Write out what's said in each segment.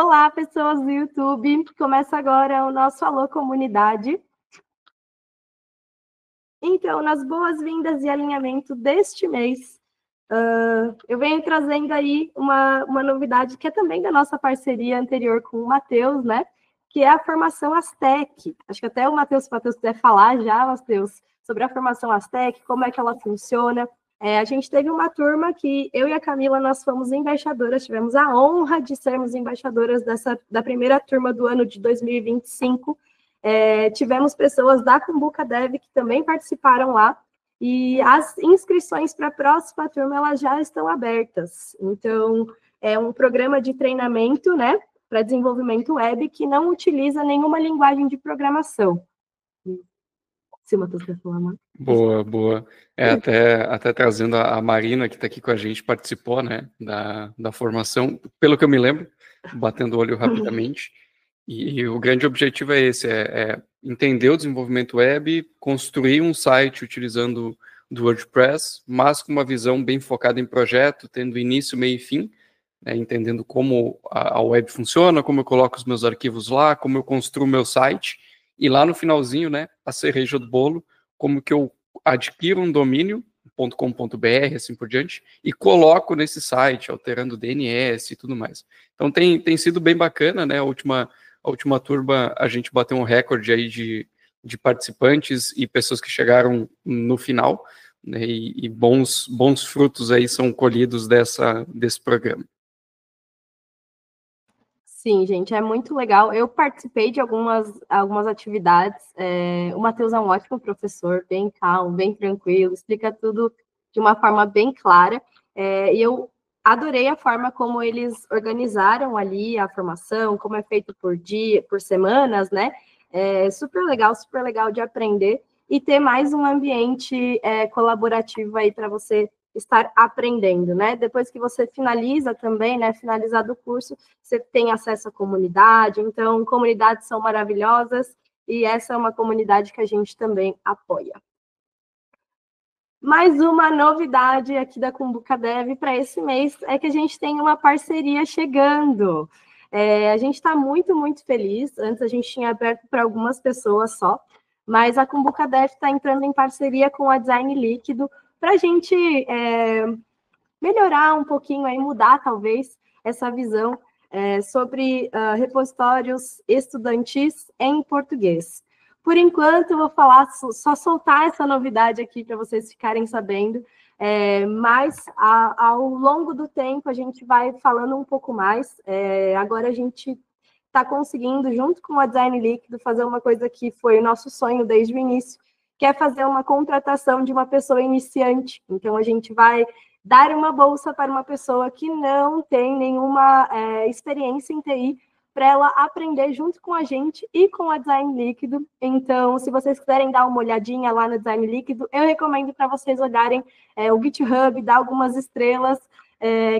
Olá, pessoas do YouTube. Começa agora o nosso Alô Comunidade. Então, nas boas-vindas e alinhamento deste mês, eu venho trazendo aí uma novidade que é também da nossa parceria anterior com o Matheus, né? Que é a formação Aztec. Acho que até o Matheus quiser falar já, Matheus, sobre a formação Aztec, como é que ela funciona. A gente teve uma turma que eu e a Camila, nós fomos embaixadoras, tivemos a honra de sermos embaixadoras da primeira turma do ano de 2025. Tivemos pessoas da Cumbuca Dev que também participaram lá, e as inscrições para a próxima turma elas já estão abertas. Então, é um programa de treinamento, né, para desenvolvimento web que não utiliza nenhuma linguagem de programação. Se o Matheus quer falar mais. Boa. Até trazendo a Marina, que está aqui com a gente, participou, né, da formação, pelo que eu me lembro, batendo o olho rapidamente. E o grande objetivo é esse, é entender o desenvolvimento web, construir um site utilizando do WordPress, mas com uma visão bem focada em projeto, tendo início, meio e fim, né, entendendo como a web funciona, como eu coloco os meus arquivos lá, como eu construo meu site, e lá no finalzinho, né, a cereja do bolo, como que eu adquiro um domínio, .com.br, assim por diante, e coloco nesse site, alterando DNS e tudo mais. Então tem sido bem bacana, né? A última turma a gente bateu um recorde aí de participantes e pessoas que chegaram no final, né? E bons frutos aí são colhidos desse programa. Sim, gente, é muito legal. Eu participei de algumas atividades. O Matheus é um ótimo professor, bem calmo, bem tranquilo, explica tudo de uma forma bem clara. E eu adorei a forma como eles organizaram ali a formação, como é feito por dia, por semanas, né? Super legal de aprender e ter mais um ambiente colaborativo aí para você estar aprendendo, né? Depois que você finaliza também, né? Finalizado o curso, você tem acesso à comunidade. Então, comunidades são maravilhosas e essa é uma comunidade que a gente também apoia. Mais uma novidade aqui da Cumbuca Dev para esse mês é que a gente tem uma parceria chegando. A gente está muito feliz. Antes a gente tinha aberto para algumas pessoas só, mas a Cumbuca Dev está entrando em parceria com a Design Líquido para a gente melhorar um pouquinho, aí, mudar talvez essa visão sobre repositórios estudantis em português. Por enquanto, eu vou falar, só soltar essa novidade aqui para vocês ficarem sabendo, mas ao longo do tempo a gente vai falando um pouco mais. Agora a gente está conseguindo, junto com a Design Líquido, fazer uma coisa que foi o nosso sonho desde o início, que é fazer uma contratação de uma pessoa iniciante. Então, a gente vai dar uma bolsa para uma pessoa que não tem nenhuma experiência em TI, para ela aprender junto com a gente e com a Design Líquido. Então, se vocês quiserem dar uma olhadinha lá no Design Líquido, eu recomendo para vocês olharem o GitHub, dar algumas estrelas,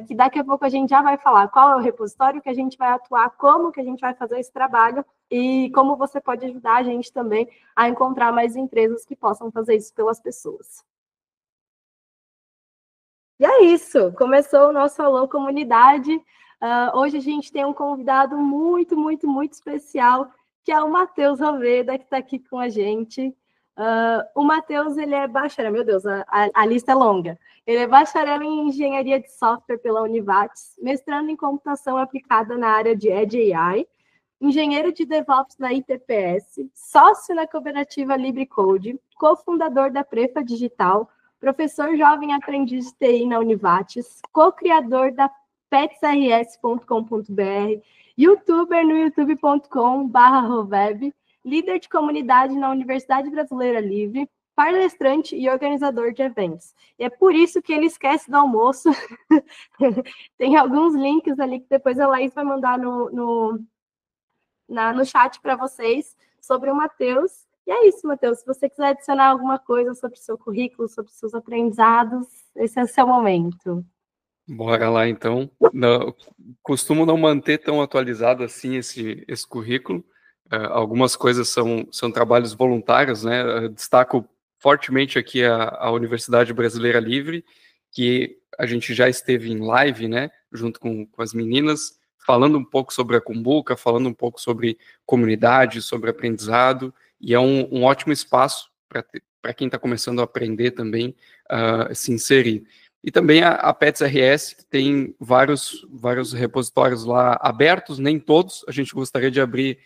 que daqui a pouco a gente já vai falar qual é o repositório que a gente vai atuar, como que a gente vai fazer esse trabalho e como você pode ajudar a gente também a encontrar mais empresas que possam fazer isso pelas pessoas. E é isso, começou o nosso Alô Comunidade. Hoje a gente tem um convidado muito especial, que é o Matheus Roveda, que está aqui com a gente. O Matheus, ele é bacharel, meu Deus, a lista é longa. Ele é bacharel em Engenharia de Software pela Univates, mestrando em Computação Aplicada na área de Edge AI, engenheiro de DevOps na ITPS, sócio na cooperativa LibreCode, cofundador da Prefa Digital, professor jovem aprendiz de TI na Univates, co-criador da petsrs.com.br, youtuber no youtube.com/roveb, líder de comunidade na Universidade Brasileira Livre, palestrante e organizador de eventos. E é por isso que ele esquece do almoço. Tem alguns links ali que depois a Laís vai mandar no chat para vocês sobre o Matheus. E é isso, Matheus. Se você quiser adicionar alguma coisa sobre o seu currículo, sobre os seus aprendizados, esse é o seu momento. Bora lá, então. Costumo não manter tão atualizado assim esse currículo. Algumas coisas são trabalhos voluntários, né? Eu destaco fortemente aqui a Universidade Brasileira Livre, que a gente já esteve em live, né? Junto com as meninas, falando um pouco sobre a Cumbuca, falando um pouco sobre comunidade, sobre aprendizado, e é um ótimo espaço para quem está começando a aprender também, se inserir. E também a Pets RS, que tem vários repositórios lá abertos, nem todos, a gente gostaria de abrir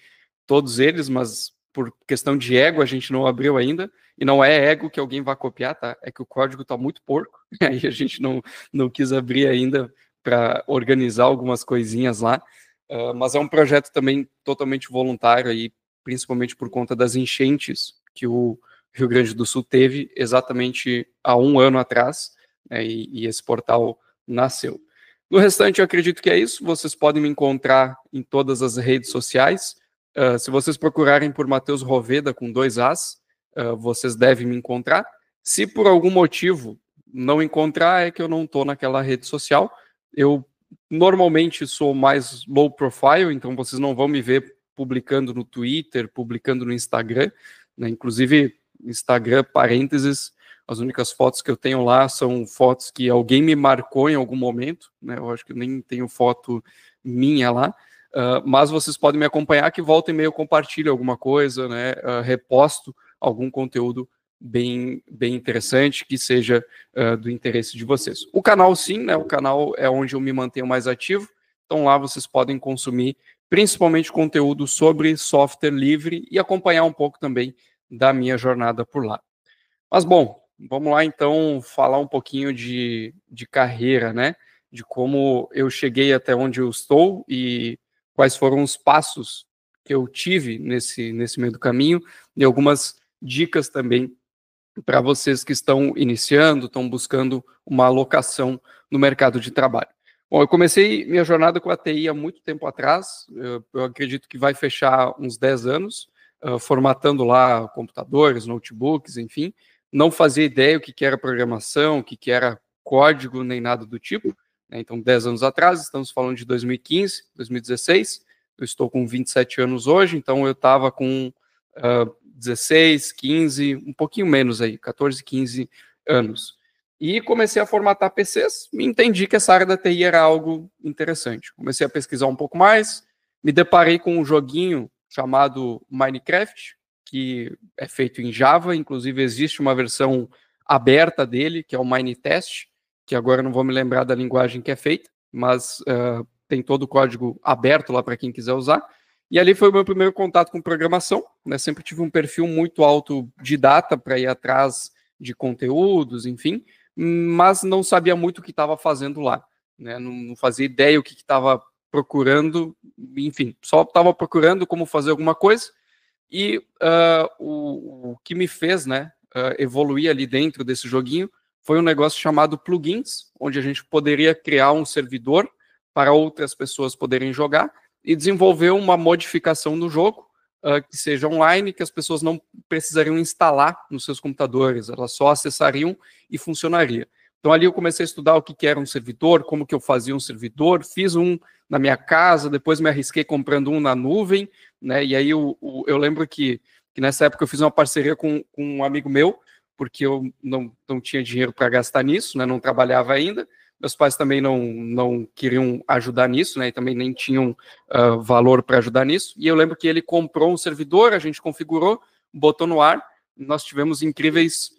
todos eles, mas por questão de ego a gente não abriu ainda, e não é ego que alguém vai copiar, tá? É que o código está muito porco, aí a gente não quis abrir ainda para organizar algumas coisinhas lá, mas é um projeto também totalmente voluntário, aí, principalmente por conta das enchentes que o Rio Grande do Sul teve exatamente há 1 ano atrás, né, e esse portal nasceu. No restante, eu acredito que é isso. Vocês podem me encontrar em todas as redes sociais. Se vocês procurarem por Matheus Roveda com 2 As, vocês devem me encontrar. Se por algum motivo não encontrar, é que eu não estou naquela rede social. Eu normalmente sou mais low profile, então vocês não vão me ver publicando no Twitter, publicando no Instagram, né? Inclusive, Instagram, parênteses, as únicas fotos que eu tenho lá são fotos que alguém me marcou em algum momento, né? Eu acho que nem tenho foto minha lá, mas vocês podem me acompanhar, que volta e meia eu compartilho alguma coisa, né? Reposto algum conteúdo bem interessante, que seja do interesse de vocês. O canal, sim, né? O canal é onde eu me mantenho mais ativo, então lá vocês podem consumir principalmente conteúdo sobre software livre e acompanhar um pouco também da minha jornada por lá. Mas, bom, vamos lá, então, falar um pouquinho de carreira, né? De como eu cheguei até onde eu estou e quais foram os passos que eu tive nesse meio do caminho e algumas dicas também para vocês que estão iniciando, estão buscando uma alocação no mercado de trabalho. Bom, eu comecei minha jornada com a TI há muito tempo atrás, eu acredito que vai fechar uns 10 anos, formatando lá computadores, notebooks, enfim. Não fazia ideia o que era programação, o que era código, nem nada do tipo, né? Então, 10 anos atrás, estamos falando de 2015, 2016, eu estou com 27 anos hoje, então eu estava com 16, 15, um pouquinho menos aí, 14, 15 anos. E comecei a formatar PCs, e entendi que essa área da TI era algo interessante. Comecei a pesquisar um pouco mais, me deparei com um joguinho chamado Minecraft, que é feito em Java, inclusive existe uma versão aberta dele, que é o Minetest, que agora não vou me lembrar da linguagem que é feita, mas tem todo o código aberto lá para quem quiser usar. E ali foi o meu primeiro contato com programação, né? Sempre tive um perfil muito autodidata para ir atrás de conteúdos, enfim, mas não sabia muito o que estava fazendo lá, né? Não fazia ideia o que estava procurando, enfim, só estava procurando como fazer alguma coisa, e o que me fez, né, evoluir ali dentro desse joguinho foi um negócio chamado plugins, onde a gente poderia criar um servidor para outras pessoas poderem jogar e desenvolver uma modificação no jogo que seja online, que as pessoas não precisariam instalar nos seus computadores, elas só acessariam e funcionaria. Então ali eu comecei a estudar o que era um servidor, como que eu fazia um servidor, fiz um na minha casa, depois me arrisquei comprando um na nuvem, né? E aí eu lembro que nessa época eu fiz uma parceria com um amigo meu, porque eu não tinha dinheiro para gastar nisso, né? Não trabalhava ainda. Meus pais também não queriam ajudar nisso, né? E também nem tinham valor para ajudar nisso. E eu lembro que ele comprou um servidor, a gente configurou, botou no ar. Nós tivemos incríveis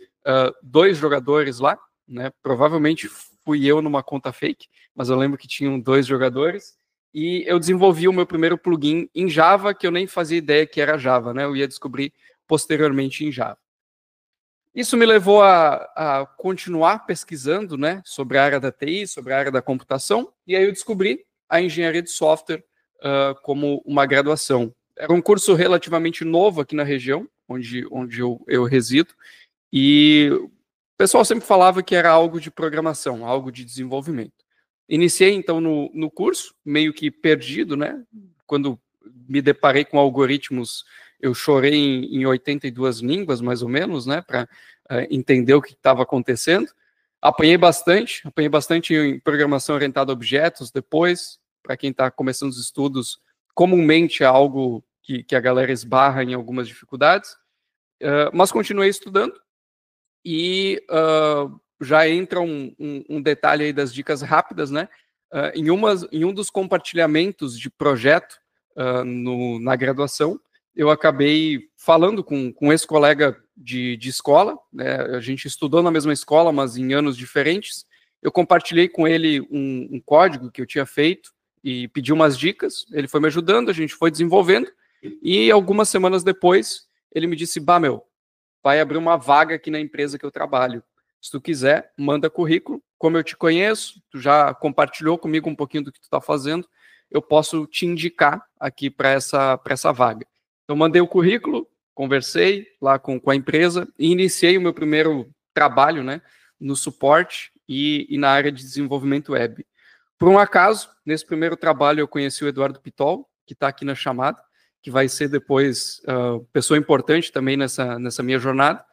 2 jogadores lá, né? Provavelmente fui eu numa conta fake, mas eu lembro que tinham 2 jogadores. E eu desenvolvi o meu primeiro plugin em Java, que eu nem fazia ideia que era Java, né? Eu ia descobrir posteriormente em Java. Isso me levou a continuar pesquisando, né, sobre a área da TI, sobre a área da computação, e aí eu descobri a engenharia de software como uma graduação. Era um curso relativamente novo aqui na região, onde eu resido, e o pessoal sempre falava que era algo de programação, algo de desenvolvimento. Iniciei, então, no curso, meio que perdido, né? Quando me deparei com algoritmos, eu chorei em 82 línguas, mais ou menos, né? Para entender o que estava acontecendo. Apanhei bastante em programação orientada a objetos depois. Para quem está começando os estudos, comumente é algo que a galera esbarra em algumas dificuldades. Mas continuei estudando. E já entra um detalhe aí das dicas rápidas, né? em um dos compartilhamentos de projeto na graduação, eu acabei falando com esse colega de escola, né? A gente estudou na mesma escola, mas em anos diferentes. Eu compartilhei com ele um código que eu tinha feito e pedi umas dicas, ele foi me ajudando, a gente foi desenvolvendo, e algumas semanas depois, ele me disse, vai abrir uma vaga aqui na empresa que eu trabalho. Se tu quiser, manda currículo. Como eu te conheço, tu já compartilhou comigo um pouquinho do que tu está fazendo, eu posso te indicar aqui para essa vaga. Então, mandei o currículo, conversei lá com a empresa e iniciei o meu primeiro trabalho, né, no suporte e na área de desenvolvimento web. Por um acaso, nesse primeiro trabalho eu conheci o Eduardo Pitol, que está aqui na chamada, que vai ser depois pessoa importante também nessa minha jornada.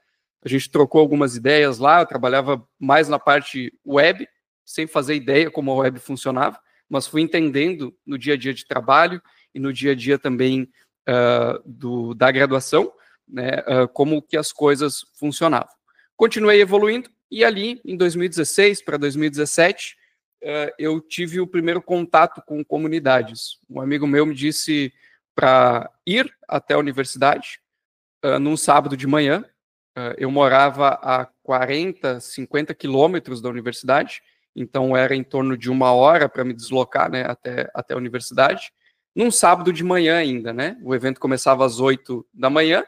A gente trocou algumas ideias lá, eu trabalhava mais na parte web, sem fazer ideia como a web funcionava, mas fui entendendo no dia a dia de trabalho e no dia a dia também da graduação, né, como que as coisas funcionavam. Continuei evoluindo e ali, em 2016 para 2017, eu tive o primeiro contato com comunidades. Um amigo meu me disse para ir até a universidade, num sábado de manhã. Eu morava a 40, 50 quilômetros da universidade, então era em torno de 1 hora para me deslocar, né, até a universidade. Num sábado de manhã ainda, né? O evento começava às 8 da manhã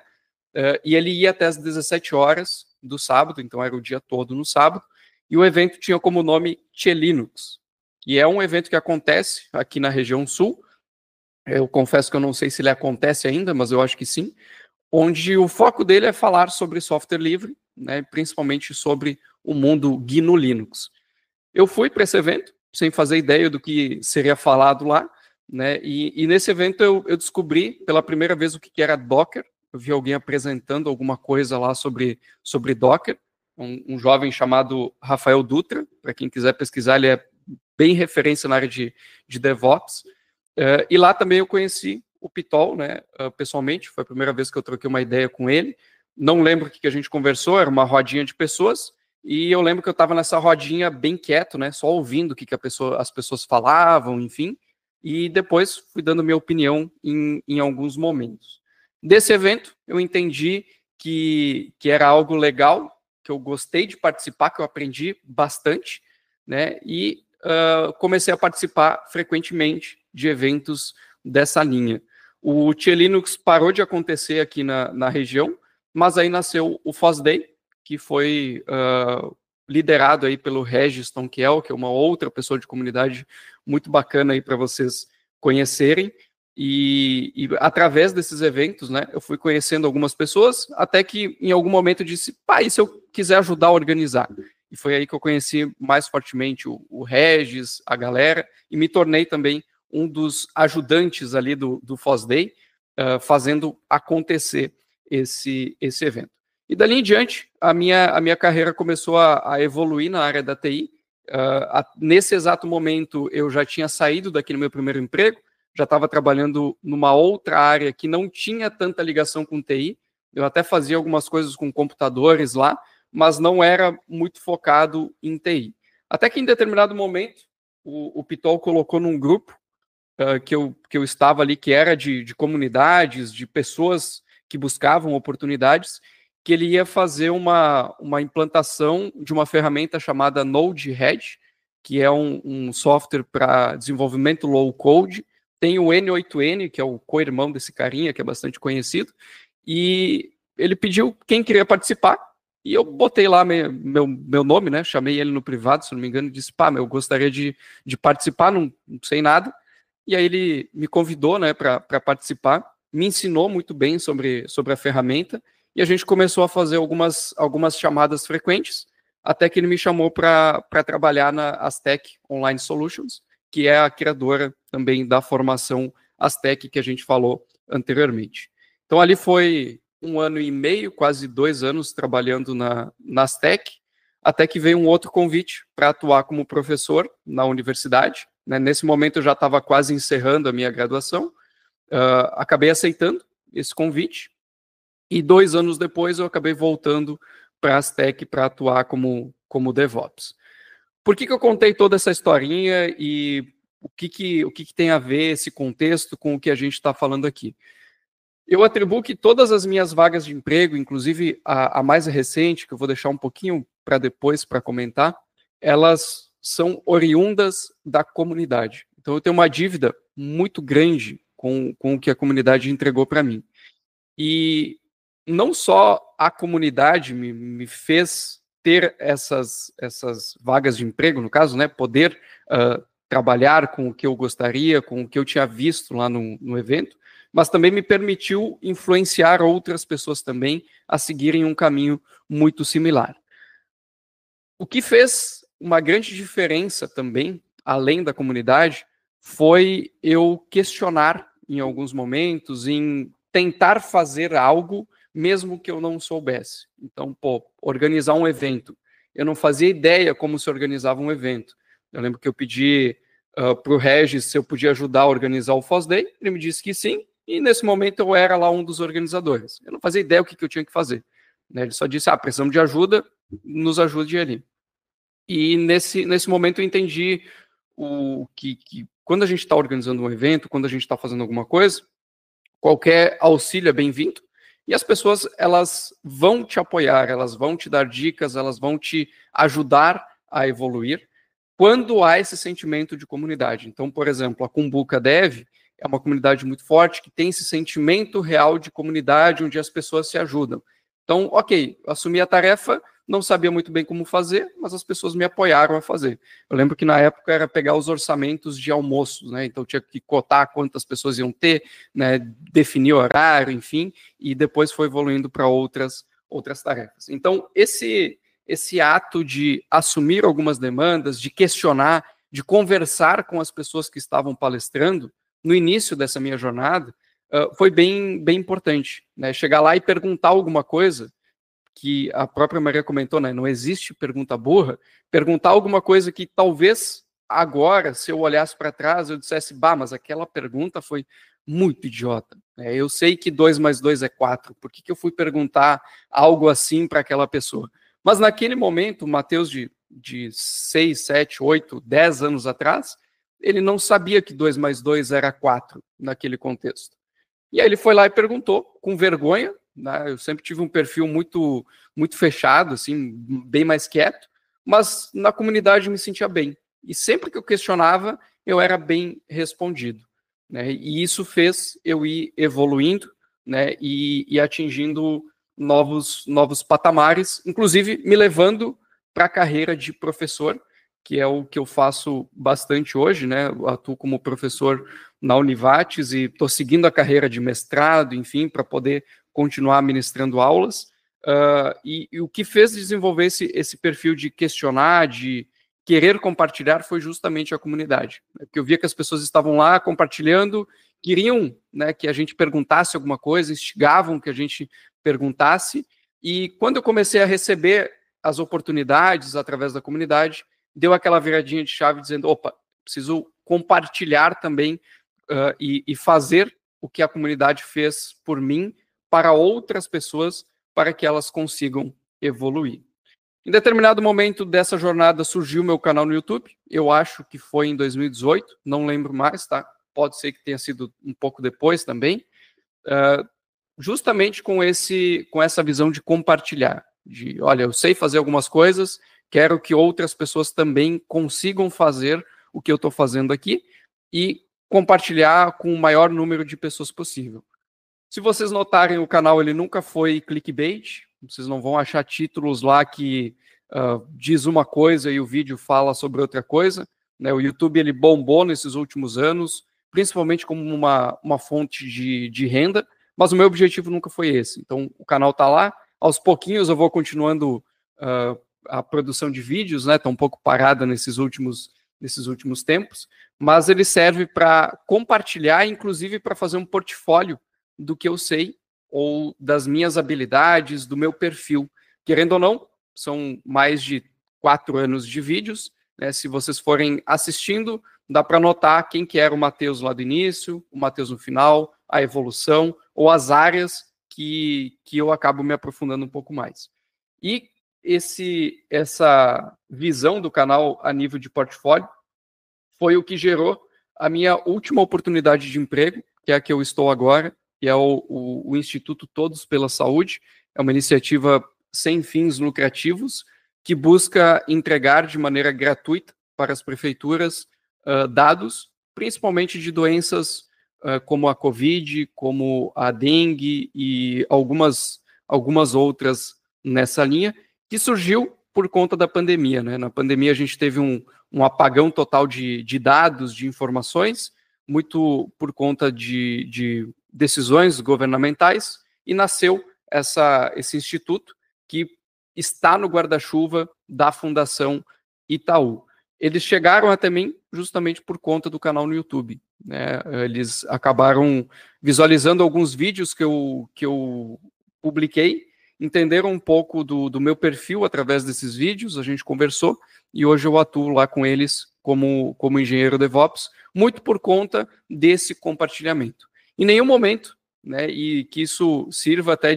e ele ia até às 17 horas do sábado, então era o dia todo no sábado, e o evento tinha como nome Tchelinux, que é um evento que acontece aqui na região sul. Eu confesso que eu não sei se ele acontece ainda, mas eu acho que sim, onde o foco dele é falar sobre software livre, né, principalmente sobre o mundo GNU Linux. Eu fui para esse evento, sem fazer ideia do que seria falado lá, né, e nesse evento eu descobri pela primeira vez o que era Docker. Eu vi alguém apresentando alguma coisa lá sobre Docker, um jovem chamado Rafael Dutra, para quem quiser pesquisar, ele é bem referência na área de DevOps, e lá também eu conheci o Pitol, né, pessoalmente, foi a primeira vez que eu troquei uma ideia com ele. Não lembro o que a gente conversou, era uma rodinha de pessoas, e eu lembro que eu estava nessa rodinha bem quieto, né, só ouvindo o que as pessoas falavam, enfim, e depois fui dando minha opinião em alguns momentos. Desse evento, eu entendi que era algo legal, que eu gostei de participar, que eu aprendi bastante, né, e comecei a participar frequentemente de eventos dessa linha. O Tchelinux parou de acontecer aqui na região, mas aí nasceu o FOSDEI, que foi liderado aí pelo Regis Tonquiel, que é uma outra pessoa de comunidade muito bacana aí para vocês conhecerem, e através desses eventos, né, eu fui conhecendo algumas pessoas, até que em algum momento eu disse, e se eu quiser ajudar a organizar? E foi aí que eu conheci mais fortemente o Regis, a galera, e me tornei também um dos ajudantes ali do FOSDEI, fazendo acontecer esse evento. E dali em diante, a minha carreira começou a evoluir na área da TI. Nesse exato momento, eu já tinha saído daqui no meu primeiro emprego, já estava trabalhando numa outra área que não tinha tanta ligação com TI. Eu até fazia algumas coisas com computadores lá, mas não era muito focado em TI. Até que em determinado momento, o Pitol colocou num grupo que eu estava ali, que era de comunidades, de pessoas que buscavam oportunidades, que ele ia fazer uma implantação de uma ferramenta chamada Node-RED, que é um software para desenvolvimento low-code. Tem o N8N, que é o co-irmão desse carinha, que é bastante conhecido, e ele pediu quem queria participar, e eu botei lá meu nome, né? Chamei ele no privado, se não me engano, e disse, eu gostaria de participar, não sei nada. E aí ele me convidou, né, para participar, me ensinou muito bem sobre a ferramenta, e a gente começou a fazer algumas chamadas frequentes, até que ele me chamou para trabalhar na Aztec Online Solutions, que é a criadora também da formação Aztec que a gente falou anteriormente. Então ali foi 1 ano e meio, quase 2 anos trabalhando na Aztec, até que veio um outro convite para atuar como professor na universidade. Nesse momento eu já estava quase encerrando a minha graduação, acabei aceitando esse convite, e 2 anos depois eu acabei voltando para a Aztec para atuar como DevOps. por que eu contei toda essa historinha e o que tem a ver esse contexto com o que a gente está falando aqui? Eu atribuo que todas as minhas vagas de emprego, inclusive a mais recente, que eu vou deixar um pouquinho para depois para comentar, elas são oriundas da comunidade. Então eu tenho uma dívida muito grande com o que a comunidade entregou para mim. E não só a comunidade me fez ter essas vagas de emprego, no caso, né, poder trabalhar com o que eu gostaria, com o que eu tinha visto lá no evento, mas também me permitiu influenciar outras pessoas também a seguirem um caminho muito similar. O que fez uma grande diferença também, além da comunidade, foi eu questionar em alguns momentos, em tentar fazer algo mesmo que eu não soubesse. Então, organizar um evento. Eu não fazia ideia como se organizava um evento. Eu lembro que eu pedi para o Regis se eu podia ajudar a organizar o FOSS Day, ele me disse que sim, e nesse momento eu era lá um dos organizadores. Eu não fazia ideia o que eu tinha que fazer. Né? Ele só disse, precisamos de ajuda, nos ajude ali. E nesse momento eu entendi que quando a gente está organizando um evento, quando a gente está fazendo alguma coisa, qualquer auxílio é bem-vindo, e as pessoas, elas vão te apoiar, elas vão te dar dicas, elas vão te ajudar a evoluir, quando há esse sentimento de comunidade. Então, por exemplo, a Kumbuka Dev é uma comunidade muito forte, que tem esse sentimento real de comunidade, onde as pessoas se ajudam. Então, ok, assumi a tarefa, não sabia muito bem como fazer, mas as pessoas me apoiaram a fazer. Eu lembro que na época era pegar os orçamentos de almoços, né? Então tinha que cotar quantas pessoas iam ter, né? Definir horário, enfim, e depois foi evoluindo para outras tarefas. Então, esse ato de assumir algumas demandas, de questionar, de conversar com as pessoas que estavam palestrando, no início dessa minha jornada, foi bem importante, né? Chegar lá e perguntar alguma coisa, que a própria Maria comentou, né? Não existe pergunta burra. Perguntar alguma coisa que talvez agora, se eu olhasse para trás, eu dissesse, mas aquela pergunta foi muito idiota. Eu sei que 2 mais 2 é 4. Por que eu fui perguntar algo assim para aquela pessoa? Mas naquele momento, o Matheus de 6, 7, 8, 10 anos atrás, ele não sabia que 2 mais 2 era 4 naquele contexto. E aí ele foi lá e perguntou, com vergonha, né? Eu sempre tive um perfil muito fechado, assim, bem mais quieto, mas na comunidade me sentia bem. E sempre que eu questionava, eu era bem respondido. Né? E isso fez eu ir evoluindo, né? e atingindo novos patamares, inclusive me levando para a carreira de professor, que é o que eu faço bastante hoje, né? Eu atuo como professor na Univates e estou seguindo a carreira de mestrado, enfim, para poder continuar ministrando aulas. E o que fez desenvolver esse perfil de questionar, de querer compartilhar, foi justamente a comunidade. Porque eu via que as pessoas estavam lá compartilhando, queriam, né, que a gente perguntasse alguma coisa, instigavam que a gente perguntasse, e quando eu comecei a receber as oportunidades através da comunidade, deu aquela viradinha de chave dizendo, opa, preciso compartilhar também e fazer o que a comunidade fez por mim para outras pessoas, para que elas consigam evoluir. Em determinado momento dessa jornada surgiu meu canal no YouTube, eu acho que foi em 2018, não lembro mais, tá? Pode ser que tenha sido um pouco depois também, justamente com essa visão de compartilhar, de, olha, eu sei fazer algumas coisas, quero que outras pessoas também consigam fazer o que eu estou fazendo aqui e compartilhar com o maior número de pessoas possível. Se vocês notarem, o canal ele nunca foi clickbait, vocês não vão achar títulos lá que diz uma coisa e o vídeo fala sobre outra coisa. Né? O YouTube ele bombou nesses últimos anos, principalmente como uma fonte de renda, mas o meu objetivo nunca foi esse. Então, o canal está lá, aos pouquinhos eu vou continuando a produção de vídeos, né? Está um pouco parada nesses últimos tempos, mas ele serve para compartilhar, inclusive para fazer um portfólio do que eu sei, ou das minhas habilidades, do meu perfil. Querendo ou não, são mais de 4 anos de vídeos, né? Se vocês forem assistindo, dá para notar quem que era o Matheus lá do início, o Matheus no final, a evolução, ou as áreas que eu acabo me aprofundando um pouco mais. E essa visão do canal a nível de portfólio foi o que gerou a minha última oportunidade de emprego, que é a que eu estou agora, que é o Instituto Todos pela Saúde. É uma iniciativa sem fins lucrativos que busca entregar de maneira gratuita para as prefeituras dados, principalmente de doenças como a Covid, como a dengue e algumas outras nessa linha, que surgiu por conta da pandemia, né? Na pandemia a gente teve um apagão total de dados, de informações, muito por conta de decisões governamentais, e nasceu esse instituto que está no guarda-chuva da Fundação Itaú. Eles chegaram até mim justamente por conta do canal no YouTube, né? Eles acabaram visualizando alguns vídeos que eu publiquei, entenderam um pouco do meu perfil através desses vídeos, a gente conversou, e hoje eu atuo lá com eles como engenheiro DevOps, muito por conta desse compartilhamento. Em nenhum momento, né, e que isso sirva até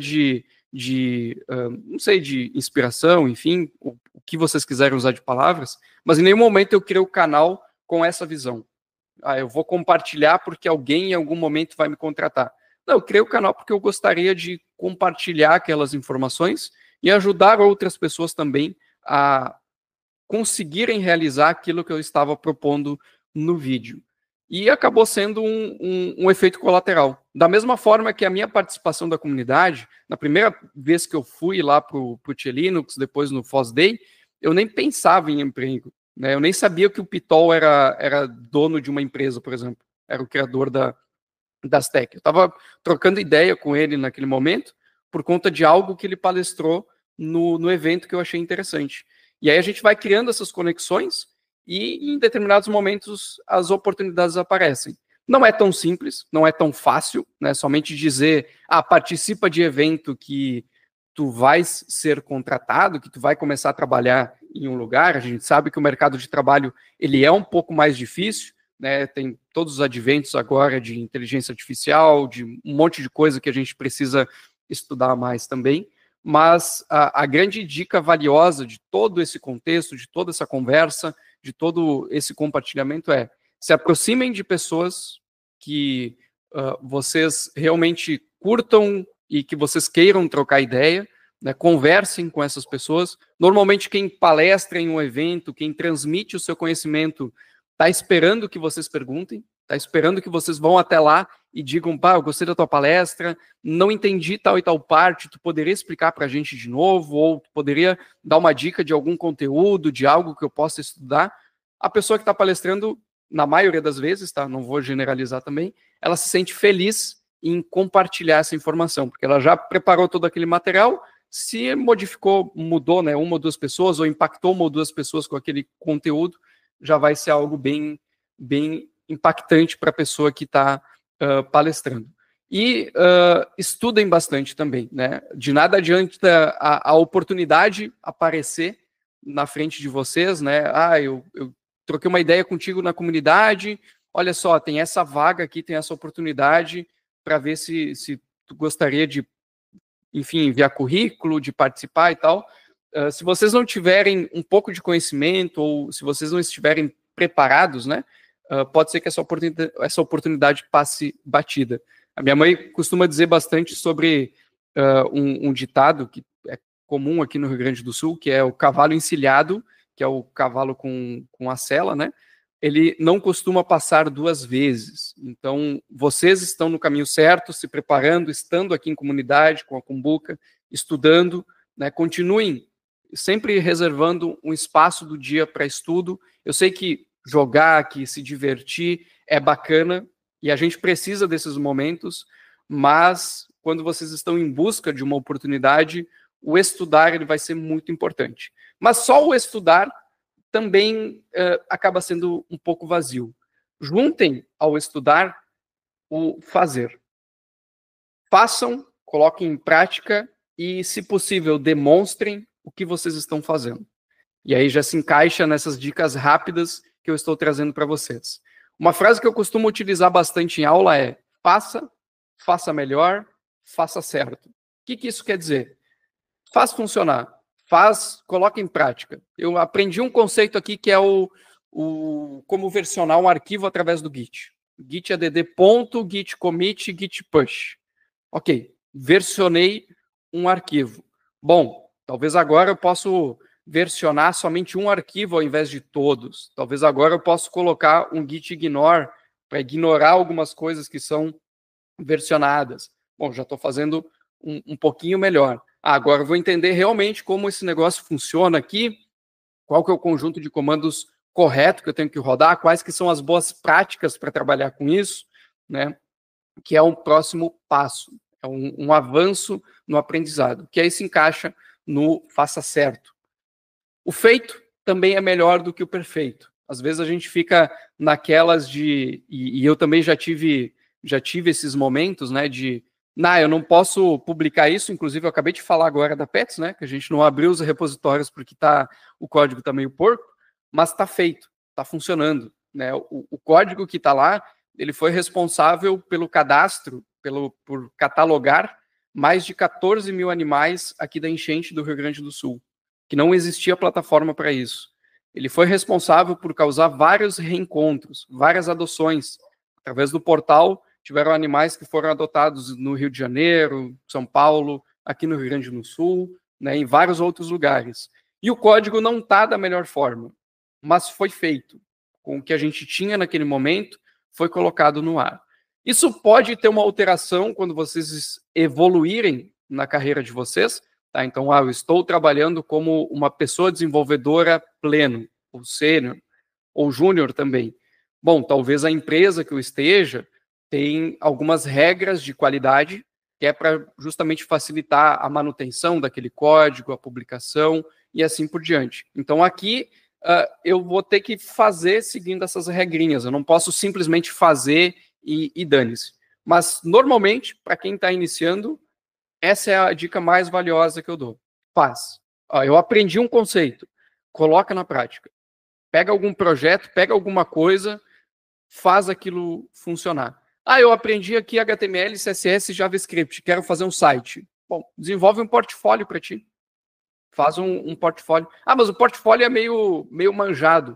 não sei, de inspiração, enfim, o que vocês quiserem usar de palavras, mas em nenhum momento eu criei o canal com essa visão. Eu vou compartilhar porque alguém em algum momento vai me contratar. Não, eu criei o canal porque eu gostaria de compartilhar aquelas informações e ajudar outras pessoas também a conseguirem realizar aquilo que eu estava propondo no vídeo. E acabou sendo um efeito colateral. Da mesma forma que a minha participação da comunidade, na primeira vez que eu fui lá para o Linux, depois no FOSDEI, eu nem pensava em emprego, né? Eu nem sabia que o Pitol era dono de uma empresa, por exemplo. Era o criador das tech. Eu estava trocando ideia com ele naquele momento por conta de algo que ele palestrou no evento que eu achei interessante. E aí a gente vai criando essas conexões e em determinados momentos as oportunidades aparecem. Não é tão simples, não é tão fácil, né? Somente dizer, participa de evento que tu vais ser contratado, que tu vai começar a trabalhar em um lugar. A gente sabe que o mercado de trabalho ele é um pouco mais difícil, né? Tem todos os adventos agora de inteligência artificial, de um monte de coisa que a gente precisa estudar mais também. Mas a grande dica valiosa de todo esse contexto, de toda essa conversa, de todo esse compartilhamento se aproximem de pessoas que vocês realmente curtam e que vocês queiram trocar ideia, né? Conversem com essas pessoas. Normalmente quem palestra em um evento, quem transmite o seu conhecimento, está esperando que vocês perguntem, está esperando que vocês vão até lá e digam, eu gostei da tua palestra, não entendi tal e tal parte, tu poderia explicar para a gente de novo, ou tu poderia dar uma dica de algum conteúdo, de algo que eu possa estudar. A pessoa que está palestrando, na maioria das vezes, tá? Não vou generalizar também, ela se sente feliz em compartilhar essa informação, porque ela já preparou todo aquele material, se modificou, mudou, né, uma ou duas pessoas, ou impactou uma ou duas pessoas com aquele conteúdo, já vai ser algo bem impactante para a pessoa que está palestrando. E estudem bastante também, né? De nada adianta a oportunidade aparecer na frente de vocês, né? Eu troquei uma ideia contigo na comunidade, olha só, tem essa vaga aqui, tem essa oportunidade para ver se tu gostaria de, enfim, enviar currículo, de participar e tal. Se vocês não tiverem um pouco de conhecimento ou se vocês não estiverem preparados, né? Pode ser que essa oportunidade passe batida. A minha mãe costuma dizer bastante sobre um ditado que é comum aqui no Rio Grande do Sul, que é o cavalo encilhado, que é o cavalo com a sela, né? Ele não costuma passar duas vezes. Então, vocês estão no caminho certo, se preparando, estando aqui em comunidade, com a Cumbuca, estudando, né? Continuem sempre reservando um espaço do dia para estudo. Eu sei que jogar, que se divertir é bacana e a gente precisa desses momentos, mas quando vocês estão em busca de uma oportunidade, o estudar ele vai ser muito importante. Mas só o estudar também acaba sendo um pouco vazio. Juntem ao estudar o fazer. Façam, coloquem em prática e, se possível, demonstrem o que vocês estão fazendo. E aí já se encaixa nessas dicas rápidas que eu estou trazendo para vocês. Uma frase que eu costumo utilizar bastante em aula é: faça melhor, faça certo. O que isso quer dizer? Faz funcionar. coloca em prática. Eu aprendi um conceito aqui que é como versionar um arquivo através do Git. Git add ponto, git commit, git push. Ok, versionei um arquivo. Bom, talvez agora eu possa versionar somente um arquivo ao invés de todos. Talvez agora eu possa colocar um git ignore para ignorar algumas coisas que são versionadas. Bom, já estou fazendo um pouquinho melhor. Agora eu vou entender realmente como esse negócio funciona aqui, qual que é o conjunto de comandos correto que eu tenho que rodar, quais que são as boas práticas para trabalhar com isso, né? Que é um próximo passo, é um avanço no aprendizado, que aí se encaixa no faça certo. O feito também é melhor do que o perfeito. Às vezes a gente fica naquelas e eu também já tive esses momentos, né, eu não posso publicar isso, inclusive eu acabei de falar agora da Pets, né, que a gente não abriu os repositórios porque o código está meio porco, mas está feito, está funcionando, né, o código que está lá, ele foi responsável pelo cadastro, por catalogar mais de 14 mil animais aqui da enchente do Rio Grande do Sul, que não existia plataforma para isso. Ele foi responsável por causar vários reencontros, várias adoções. Através do portal, tiveram animais que foram adotados no Rio de Janeiro, São Paulo, aqui no Rio Grande do Sul, né, em vários outros lugares. E o código não está da melhor forma, mas foi feito. Com o que a gente tinha naquele momento, foi colocado no ar. Isso pode ter uma alteração quando vocês evoluírem na carreira de vocês. Tá? Então, eu estou trabalhando como uma pessoa desenvolvedora pleno, ou sênior, ou júnior também. Bom, talvez a empresa que eu esteja tem algumas regras de qualidade que é para justamente facilitar a manutenção daquele código, a publicação e assim por diante. Então, aqui eu vou ter que fazer seguindo essas regrinhas. Eu não posso simplesmente fazer e dane-se. Mas, normalmente, para quem está iniciando, essa é a dica mais valiosa que eu dou. Faz. Eu aprendi um conceito. Coloca na prática. Pega algum projeto, pega alguma coisa, faz aquilo funcionar. Eu aprendi aqui HTML, CSS, JavaScript. Quero fazer um site. Bom, desenvolve um portfólio para ti. Faz um portfólio. Mas o portfólio é meio manjado.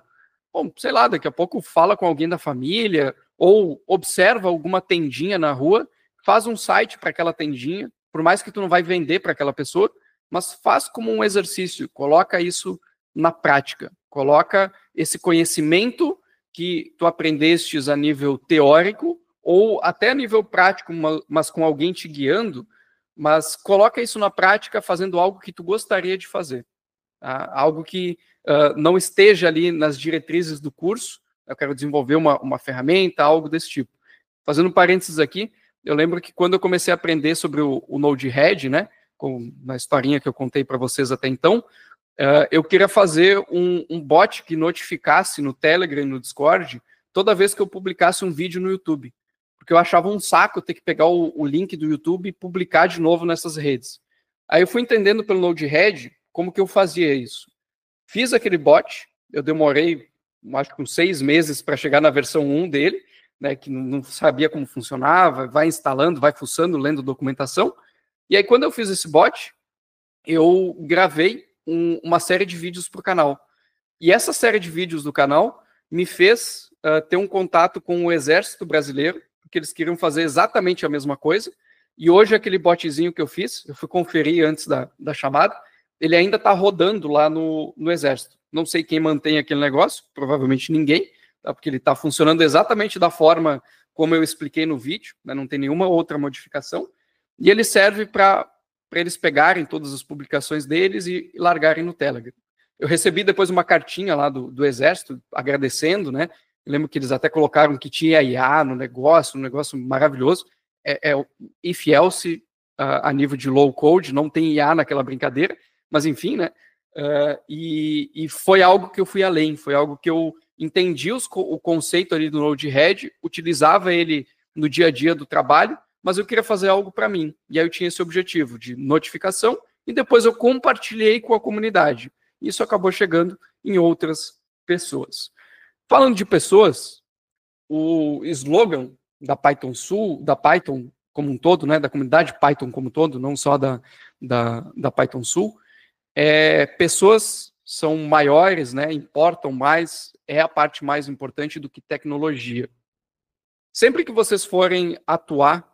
Bom, sei lá, daqui a pouco fala com alguém da família ou observa alguma tendinha na rua, faz um site para aquela tendinha, por mais que tu não vai vender para aquela pessoa, mas faz como um exercício, coloca isso na prática, coloca esse conhecimento que tu aprendestes a nível teórico ou até a nível prático, mas com alguém te guiando, mas coloca isso na prática fazendo algo que tu gostaria de fazer. Tá? Algo que não esteja ali nas diretrizes do curso, eu quero desenvolver uma ferramenta, algo desse tipo. Fazendo um parênteses aqui, eu lembro que quando eu comecei a aprender sobre o Node-RED, né, na historinha que eu contei para vocês até então, eu queria fazer um bot que notificasse no Telegram e no Discord toda vez que eu publicasse um vídeo no YouTube. Porque eu achava um saco ter que pegar o link do YouTube e publicar de novo nessas redes. Aí eu fui entendendo pelo Node-RED como que eu fazia isso. Fiz aquele bot, eu demorei, acho que uns 6 meses para chegar na versão 1 dele, né, que não sabia como funcionava, vai instalando, vai fuçando, lendo documentação. E aí, quando eu fiz esse bot, eu gravei uma série de vídeos para o canal. E essa série de vídeos do canal me fez ter um contato com o Exército Brasileiro, porque eles queriam fazer exatamente a mesma coisa. E hoje, aquele botzinho que eu fiz, eu fui conferir antes da chamada, ele ainda está rodando lá no Exército. Não sei quem mantém aquele negócio, provavelmente ninguém, tá? Porque ele está funcionando exatamente da forma como eu expliquei no vídeo, né? Não tem nenhuma outra modificação. E ele serve para eles pegarem todas as publicações deles e largarem no Telegram. Eu recebi depois uma cartinha lá do Exército, agradecendo, né? Eu lembro que eles até colocaram que tinha IA no negócio, um negócio maravilhoso. É o if else a nível de low code, não tem IA naquela brincadeira, mas enfim, né? E foi algo que eu fui além, foi algo que eu entendi o conceito ali do Node-RED, utilizava ele no dia a dia do trabalho, mas eu queria fazer algo para mim. E aí eu tinha esse objetivo de notificação e depois eu compartilhei com a comunidade. Isso acabou chegando em outras pessoas. Falando de pessoas, o slogan da Python Sul, da Python como um todo, né, da comunidade Python como um todo, não só da Python Sul, pessoas são maiores, né, importam mais, é a parte mais importante do que tecnologia. Sempre que vocês forem atuar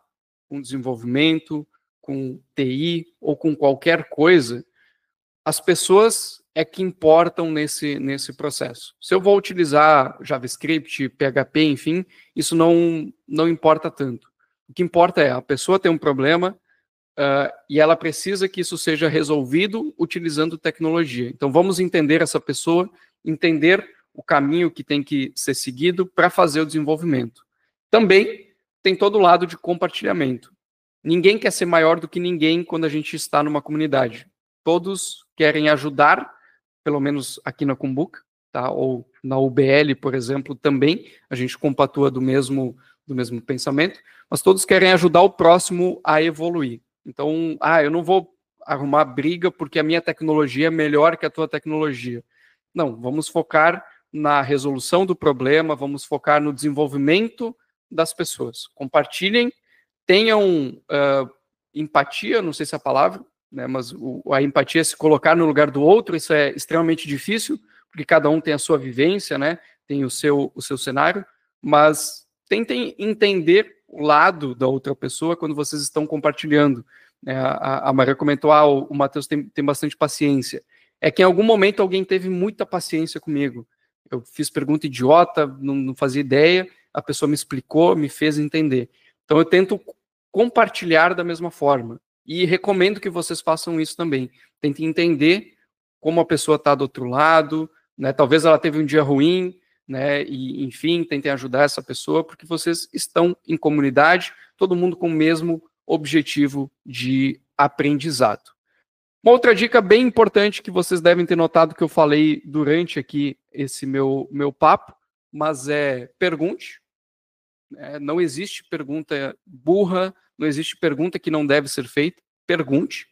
com desenvolvimento, com TI ou com qualquer coisa, as pessoas é que importam nesse processo. Se eu vou utilizar JavaScript, PHP, enfim, isso não importa tanto. O que importa é a pessoa tem um problema e ela precisa que isso seja resolvido utilizando tecnologia. Então, vamos entender essa pessoa, entender o caminho que tem que ser seguido para fazer o desenvolvimento. Também tem todo o lado de compartilhamento. Ninguém quer ser maior do que ninguém quando a gente está numa comunidade. Todos querem ajudar, pelo menos aqui na Cumbuca, tá? Ou na UBL, por exemplo, também. A gente compatua do mesmo pensamento, mas todos querem ajudar o próximo a evoluir. Então, eu não vou arrumar briga porque a minha tecnologia é melhor que a tua tecnologia. Não, vamos focar na resolução do problema, vamos focar no desenvolvimento das pessoas. Compartilhem, tenham empatia, não sei se é a palavra, né, mas a empatia é se colocar no lugar do outro, isso é extremamente difícil, porque cada um tem a sua vivência, né, tem o seu cenário, mas tentem entender o lado da outra pessoa quando vocês estão compartilhando. A Maria comentou, o Matheus tem bastante paciência. É que em algum momento alguém teve muita paciência comigo. Eu fiz pergunta idiota, não fazia ideia, a pessoa me explicou, me fez entender. Então eu tento compartilhar da mesma forma. E recomendo que vocês façam isso também. Tentem entender como a pessoa está do outro lado, né? Talvez ela teve um dia ruim, né? E, enfim, tentem ajudar essa pessoa, porque vocês estão em comunidade, todo mundo com o mesmo objetivo de aprendizado. Uma outra dica bem importante que vocês devem ter notado que eu falei durante aqui esse meu papo, mas pergunte. Não existe pergunta burra, não existe pergunta que não deve ser feita. Pergunte.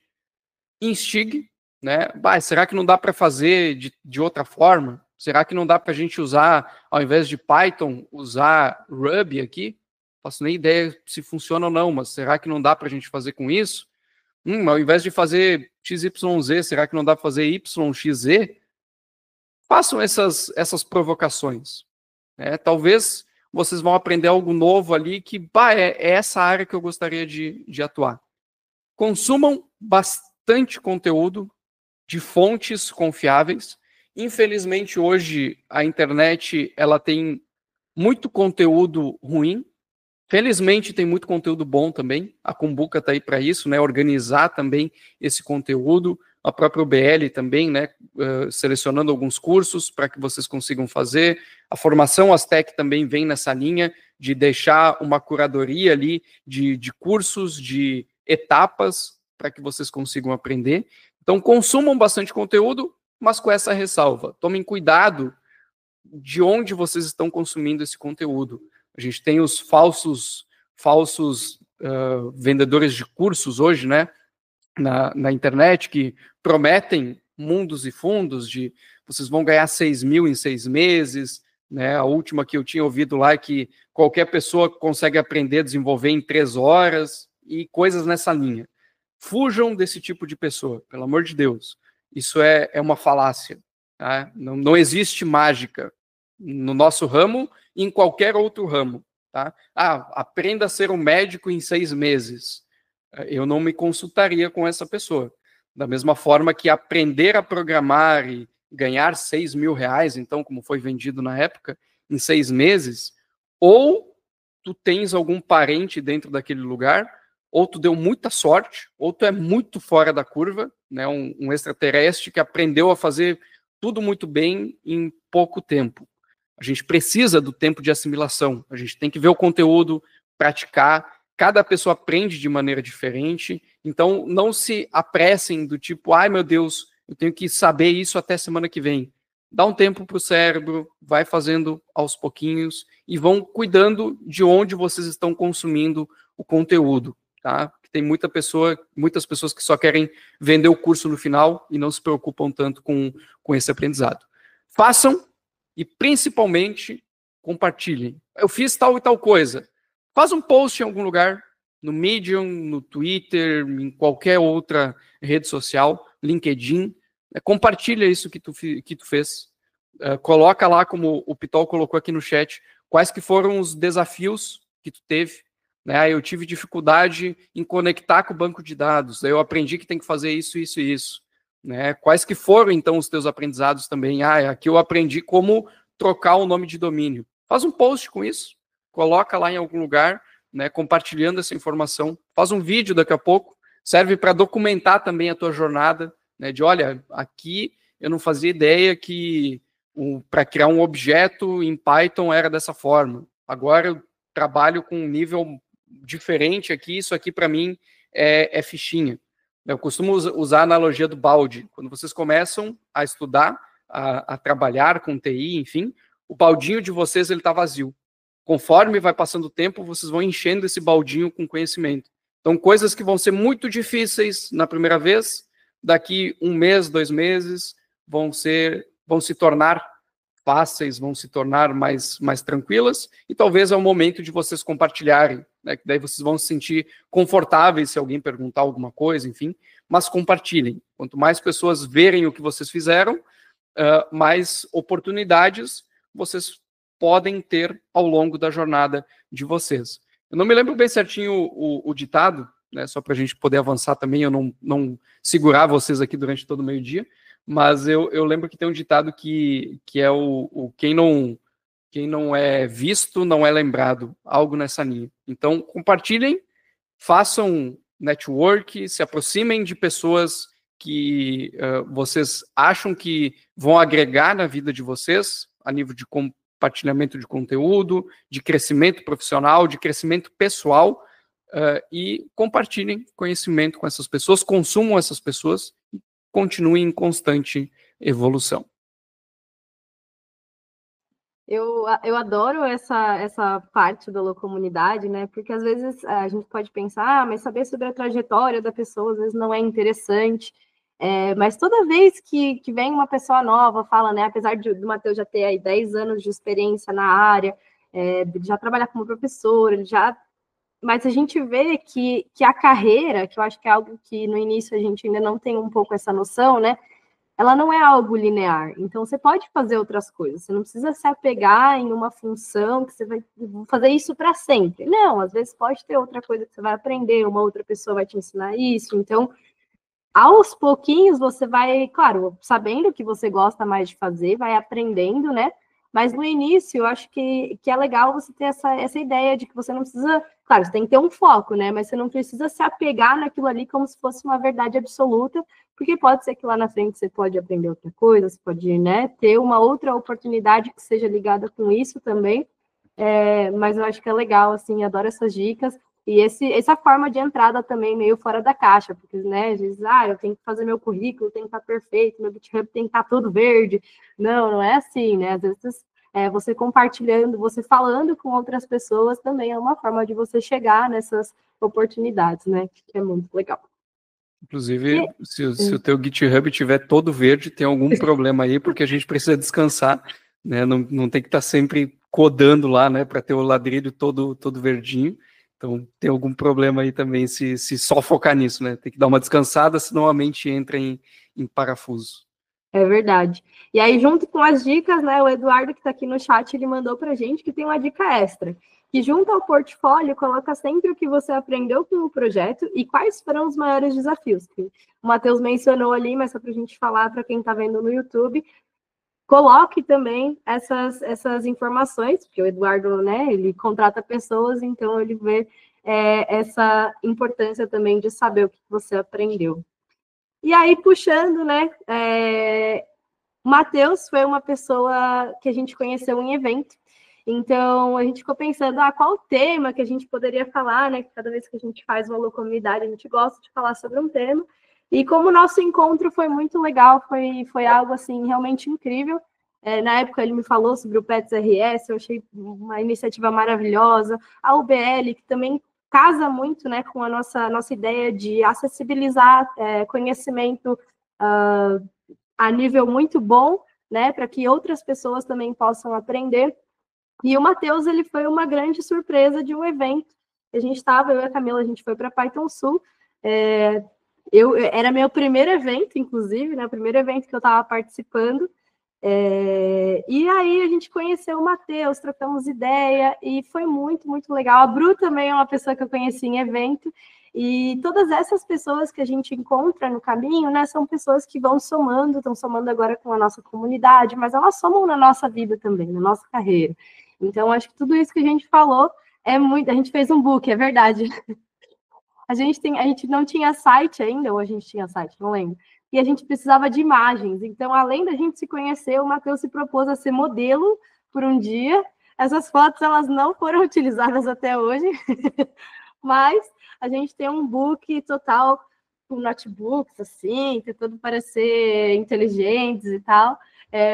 Instigue. Né? Será que não dá para fazer de outra forma? Será que não dá para a gente usar, ao invés de Python, usar Ruby aqui? Não faço nem ideia se funciona ou não, mas será que não dá para a gente fazer com isso? Ao invés de fazer XYZ, será que não dá para fazer YXZ? Façam essas provocações. Talvez vocês vão aprender algo novo ali que é essa área que eu gostaria de atuar. Consumam bastante conteúdo de fontes confiáveis. Infelizmente, hoje, a internet ela tem muito conteúdo ruim. Felizmente, tem muito conteúdo bom também. A Cumbuca está aí para isso, né? Organizar também esse conteúdo. A própria UBL também, né? Selecionando alguns cursos para que vocês consigam fazer. A formação Aztec também vem nessa linha de deixar uma curadoria ali de cursos, de etapas, para que vocês consigam aprender. Então, consumam bastante conteúdo, mas com essa ressalva. Tomem cuidado de onde vocês estão consumindo esse conteúdo. A gente tem os falsos vendedores de cursos hoje, né, na internet, que prometem mundos e fundos de vocês vão ganhar 6 mil em 6 meses. Né? A última que eu tinha ouvido lá é que qualquer pessoa consegue aprender a desenvolver em 3 horas e coisas nessa linha. Fujam desse tipo de pessoa, pelo amor de Deus. Isso é uma falácia. Tá? Não existe mágica no nosso ramo e em qualquer outro ramo. Tá? Aprenda a ser um médico em 6 meses. Eu não me consultaria com essa pessoa. Da mesma forma que aprender a programar e ganhar 6 mil reais, então, como foi vendido na época, em 6 meses, ou tu tens algum parente dentro daquele lugar, ou tu deu muita sorte, ou tu é muito fora da curva, né, um extraterrestre que aprendeu a fazer tudo muito bem em pouco tempo. A gente precisa do tempo de assimilação, a gente tem que ver o conteúdo, praticar, cada pessoa aprende de maneira diferente, então não se apressem do tipo, meu Deus, eu tenho que saber isso até semana que vem. Dá um tempo para o cérebro, vai fazendo aos pouquinhos e vão cuidando de onde vocês estão consumindo o conteúdo. Tá? Tem muitas pessoas que só querem vender o curso no final e não se preocupam tanto com esse aprendizado. Façam e, principalmente, compartilhem. Eu fiz tal e tal coisa. Faz um post em algum lugar, no Medium, no Twitter, em qualquer outra rede social, LinkedIn, Compartilha isso que tu fez. Coloca lá, como o Pitol colocou aqui no chat, quais que foram os desafios que tu teve. Né? Eu tive dificuldade em conectar com o banco de dados, eu aprendi que tem que fazer isso, isso e isso. Né? Quais que foram, então, os teus aprendizados também? Aqui eu aprendi como trocar o nome de domínio. Faz um post com isso, coloca lá em algum lugar, né, compartilhando essa informação. Faz um vídeo daqui a pouco, serve para documentar também a tua jornada, né, de, olha, aqui eu não fazia ideia que para criar um objeto em Python era dessa forma. Agora eu trabalho com um nível diferente aqui, isso aqui para mim é fichinha. Eu costumo usar a analogia do balde. Quando vocês começam a estudar, a trabalhar com TI, enfim, o baldinho de vocês ele está vazio. Conforme vai passando o tempo, vocês vão enchendo esse baldinho com conhecimento. Então, coisas que vão ser muito difíceis na primeira vez, daqui 1 mês, 2 meses, vão se tornar fáceis, vão se tornar mais tranquilas, e talvez é o momento de vocês compartilharem, né? Que daí vocês vão se sentir confortáveis se alguém perguntar alguma coisa, enfim, mas compartilhem. Quanto mais pessoas verem o que vocês fizeram, mais oportunidades vocês podem ter ao longo da jornada de vocês. Eu não me lembro bem certinho o ditado, né, só para a gente poder avançar também, eu não segurar vocês aqui durante todo o meio-dia, mas eu lembro que tem um ditado que é quem não é visto não é lembrado, algo nessa linha. Então, compartilhem, façam network, se aproximem de pessoas que vocês acham que vão agregar na vida de vocês, a nível de compartilhamento de conteúdo, de crescimento profissional, de crescimento pessoal, e compartilhem conhecimento com essas pessoas, consumam essas pessoas e continuem em constante evolução. Eu adoro essa parte da Holocomunidade, né? Porque às vezes a gente pode pensar, mas saber sobre a trajetória da pessoa às vezes não é interessante. Mas toda vez que vem uma pessoa nova, fala, né? Apesar do Matheus já ter aí 10 anos de experiência na área, já trabalhar como professor, mas a gente vê que a carreira, que eu acho que é algo que no início a gente ainda não tem um pouco essa noção, né? Ela não é algo linear. Então, você pode fazer outras coisas. Você não precisa se apegar em uma função que você vai fazer isso para sempre. Não, às vezes pode ter outra coisa que você vai aprender, uma outra pessoa vai te ensinar isso. Então, aos pouquinhos, você vai, claro, sabendo o que você gosta mais de fazer, vai aprendendo, né? Mas no início, eu acho que é legal você ter essa ideia de que você não precisa... Claro, você tem que ter um foco, né? Mas você não precisa se apegar naquilo ali como se fosse uma verdade absoluta, porque pode ser que lá na frente você pode aprender outra coisa, você pode, né, ter uma outra oportunidade que seja ligada com isso também. Mas eu acho que é legal, assim, adoro essas dicas. E essa forma de entrada também meio fora da caixa, porque, né, às vezes, eu tenho que fazer meu currículo, tem que estar perfeito, meu GitHub tem que estar todo verde. Não é assim, né? Às vezes, você compartilhando, você falando com outras pessoas também é uma forma de você chegar nessas oportunidades, né? Que é muito legal. Inclusive, se o teu GitHub estiver todo verde, tem algum problema aí, porque a gente precisa descansar, né? Não tem que estar sempre codando lá, né, para ter o ladrilho todo verdinho. Então, tem algum problema aí também se só focar nisso, né? Tem que dar uma descansada, senão a mente entra em parafuso. É verdade. E aí, junto com as dicas, né, o Eduardo, que está aqui no chat, ele mandou para a gente que tem uma dica extra, que junto ao portfólio, coloca sempre o que você aprendeu com o projeto e quais foram os maiores desafios. Que o Matheus mencionou ali, mas só para a gente falar para quem está vendo no YouTube, coloque também essas informações, porque o Eduardo, né, ele contrata pessoas, então ele vê essa importância também de saber o que você aprendeu. E aí, puxando, né, o Matheus foi uma pessoa que a gente conheceu em evento, então a gente ficou pensando, qual o tema que a gente poderia falar, né, que cada vez que a gente faz uma Holocomunidade, a gente gosta de falar sobre um tema, e como o nosso encontro foi muito legal, foi algo, assim, realmente incrível. Na época ele me falou sobre o Pets RS, eu achei uma iniciativa maravilhosa, a UBL, que também casa muito, né, com a nossa ideia de acessibilizar conhecimento a nível muito bom, né, para que outras pessoas também possam aprender. E o Matheus, ele foi uma grande surpresa de um evento. A gente estava, eu e a Camila, a gente foi para Python Sul, Era meu primeiro evento, inclusive, né? O primeiro evento que eu estava participando. E aí a gente conheceu o Matheus, trocamos ideia e foi muito, muito legal. A Bru também é uma pessoa que eu conheci em evento. E todas essas pessoas que a gente encontra no caminho, né, são pessoas que vão somando, estão somando agora com a nossa comunidade, mas elas somam na nossa vida também, na nossa carreira. Então, acho que tudo isso que a gente falou é muito. A gente fez um book, é verdade. A gente não tinha site ainda, ou a gente tinha site, não lembro. E a gente precisava de imagens. Então, além da gente se conhecer, o Matheus se propôs a ser modelo por um dia. Essas fotos elas não foram utilizadas até hoje, mas a gente tem um book total com notebooks, assim, tentando parecer inteligentes e tal.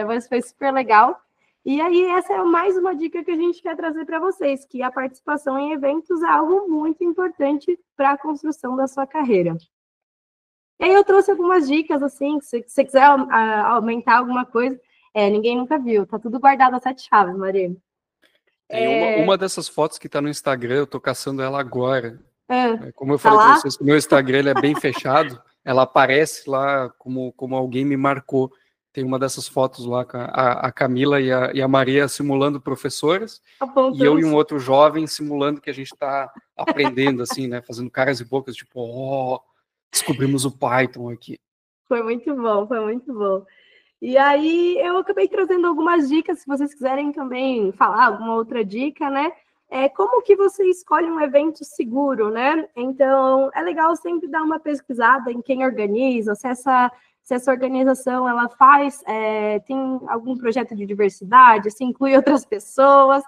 Mas foi super legal. E aí, essa é mais uma dica que a gente quer trazer para vocês, que a participação em eventos é algo muito importante para a construção da sua carreira. E aí eu trouxe algumas dicas, assim, se você quiser aumentar alguma coisa, ninguém nunca viu, tá tudo guardado a 7 chaves, Maria. Tem uma dessas fotos que está no Instagram, eu estou caçando ela agora. Como eu Tá falei para lá? vocês, que o meu Instagram ele é bem fechado, ela aparece lá como alguém me marcou. Tem uma dessas fotos lá com a Camila e a Maria simulando professoras, e eu e um outro jovem simulando que a gente está aprendendo, assim, né? Fazendo caras e bocas, tipo, descobrimos o Python aqui. Foi muito bom, foi muito bom. E aí eu acabei trazendo algumas dicas, se vocês quiserem também falar alguma outra dica, né? Como que você escolhe um evento seguro, né? Então, é legal sempre dar uma pesquisada em quem organiza, se essa organização ela tem algum projeto de diversidade, se inclui outras pessoas.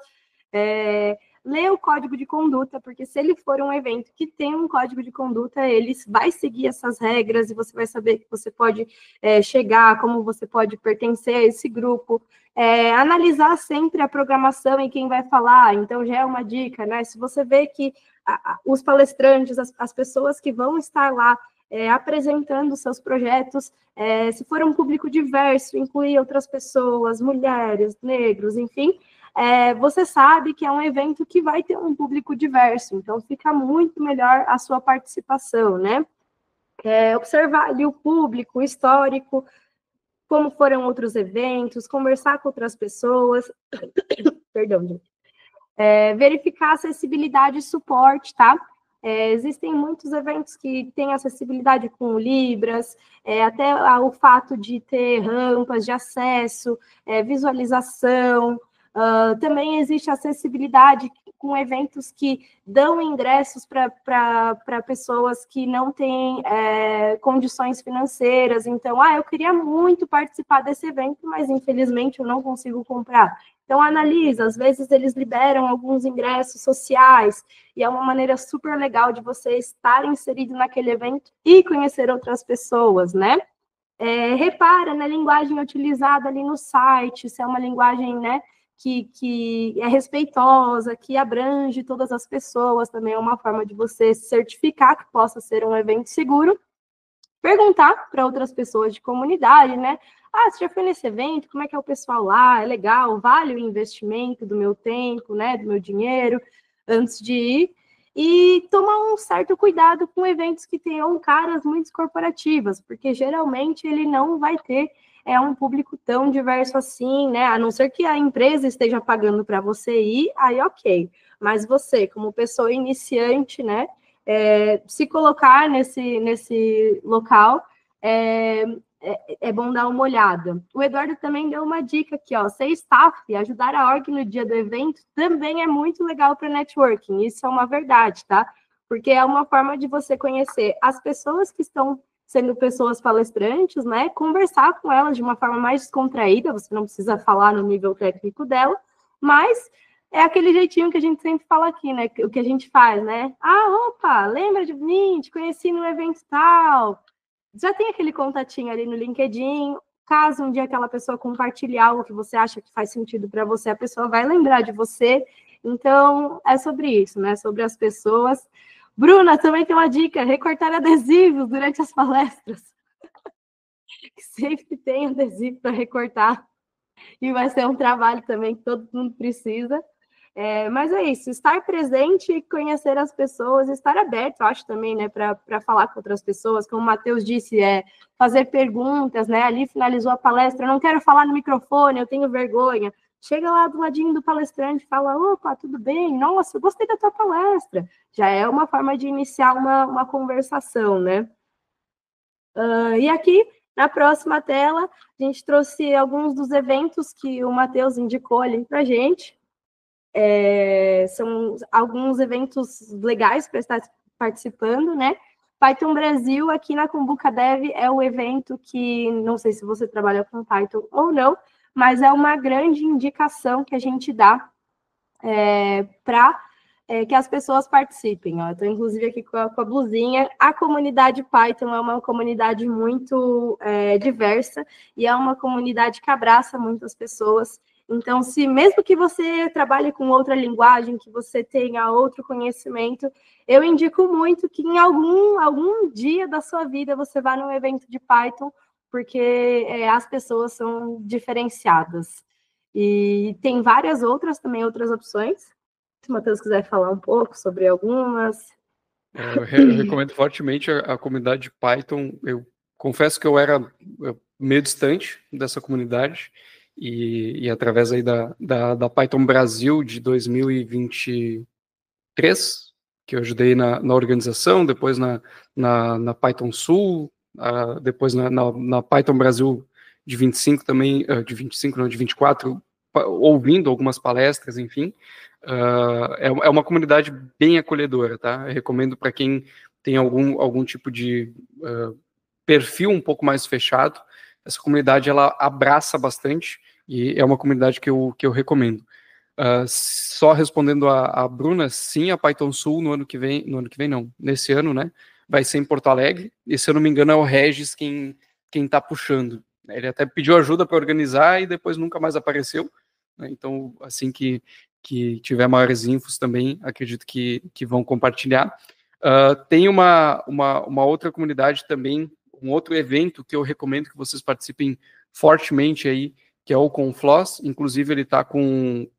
Lê o código de conduta, porque se ele for um evento que tem um código de conduta, ele vai seguir essas regras e você vai saber que você pode chegar, como você pode pertencer a esse grupo. Analisar sempre a programação e quem vai falar, então já é uma dica, né? Se você vê que os palestrantes, as pessoas que vão estar lá apresentando seus projetos, se for um público diverso, incluir outras pessoas, mulheres, negros, enfim, você sabe que é um evento que vai ter um público diverso, então fica muito melhor a sua participação, né? Observar ali o público, o histórico, como foram outros eventos, conversar com outras pessoas, perdão, gente. Verificar acessibilidade e suporte, tá? Existem muitos eventos que têm acessibilidade com Libras, até o fato de ter rampas de acesso, visualização. Também existe acessibilidade com eventos que dão ingressos para pessoas que não têm condições financeiras. Então, eu queria muito participar desse evento, mas infelizmente eu não consigo comprar. Então, analisa, às vezes eles liberam alguns ingressos sociais, e é uma maneira super legal de você estar inserido naquele evento e conhecer outras pessoas, né? Repara na linguagem utilizada ali no site, se é uma linguagem, né, que é respeitosa, que abrange todas as pessoas, também é uma forma de você certificar que possa ser um evento seguro. Perguntar para outras pessoas de comunidade, né? Você já foi nesse evento? Como é que é o pessoal lá? É legal? Vale o investimento do meu tempo, né? Do meu dinheiro, antes de ir? E tomar um certo cuidado com eventos que tenham caras muito corporativas, porque geralmente ele não vai ter um público tão diverso assim, né? A não ser que a empresa esteja pagando para você ir, aí ok. Mas você, como pessoa iniciante, né? Se colocar nesse local, é bom dar uma olhada. O Eduardo também deu uma dica aqui, ó, ser staff, ajudar a org no dia do evento, também é muito legal para networking, isso é uma verdade, tá? Porque é uma forma de você conhecer as pessoas que estão sendo pessoas palestrantes, né? Conversar com elas de uma forma mais descontraída, você não precisa falar no nível técnico dela, mas é aquele jeitinho que a gente sempre fala aqui, né? O que a gente faz, né? Opa, lembra de mim? Te conheci no evento tal. Já tem aquele contatinho ali no LinkedIn. Caso um dia aquela pessoa compartilhar algo que você acha que faz sentido para você, a pessoa vai lembrar de você. Então, é sobre isso, né? Sobre as pessoas. Bruna, também tem uma dica: recortar adesivos durante as palestras. Sempre tem adesivo para recortar. E vai ser um trabalho também que todo mundo precisa. Mas é isso, estar presente, conhecer as pessoas, estar aberto, eu acho também, né, para falar com outras pessoas, como o Matheus disse, fazer perguntas, né, ali finalizou a palestra, eu não quero falar no microfone, eu tenho vergonha, chega lá do ladinho do palestrante e fala, opa, tudo bem? Nossa, eu gostei da tua palestra, já é uma forma de iniciar uma conversação, né. E aqui, na próxima tela, a gente trouxe alguns dos eventos que o Matheus indicou ali para a gente. São alguns eventos legais para estar participando, né? Python Brasil, aqui na Kumbuka Dev, é o evento que, não sei se você trabalha com Python ou não, mas é uma grande indicação que a gente dá para que as pessoas participem. Estou, inclusive, aqui com a blusinha. A comunidade Python é uma comunidade muito diversa e é uma comunidade que abraça muitas pessoas. Então, se mesmo que você trabalhe com outra linguagem, que você tenha outro conhecimento, eu indico muito que em algum dia da sua vida você vá num evento de Python, porque as pessoas são diferenciadas. E tem várias outras opções. Se o Matheus quiser falar um pouco sobre algumas. Eu recomendo fortemente a comunidade de Python. Eu confesso que eu era meio distante dessa comunidade, e através aí da Python Brasil de 2023, que eu ajudei na organização, depois na Python Sul, depois na Python Brasil de 25 também, de 25 não, de 24, ouvindo algumas palestras, enfim. É uma comunidade bem acolhedora, tá? Eu recomendo para quem tem algum tipo de perfil um pouco mais fechado. Essa comunidade, ela abraça bastante e é uma comunidade que eu recomendo. Só respondendo a Bruna, sim, a Python Sul no ano que vem não, nesse ano, né, vai ser em Porto Alegre, e se eu não me engano é o Regis quem tá puxando. Ele até pediu ajuda para organizar e depois nunca mais apareceu, né? Então, assim que tiver maiores infos também, acredito que vão compartilhar. Tem uma outra comunidade também, um outro evento que eu recomendo que vocês participem fortemente aí, que é o Confloss. Inclusive ele está com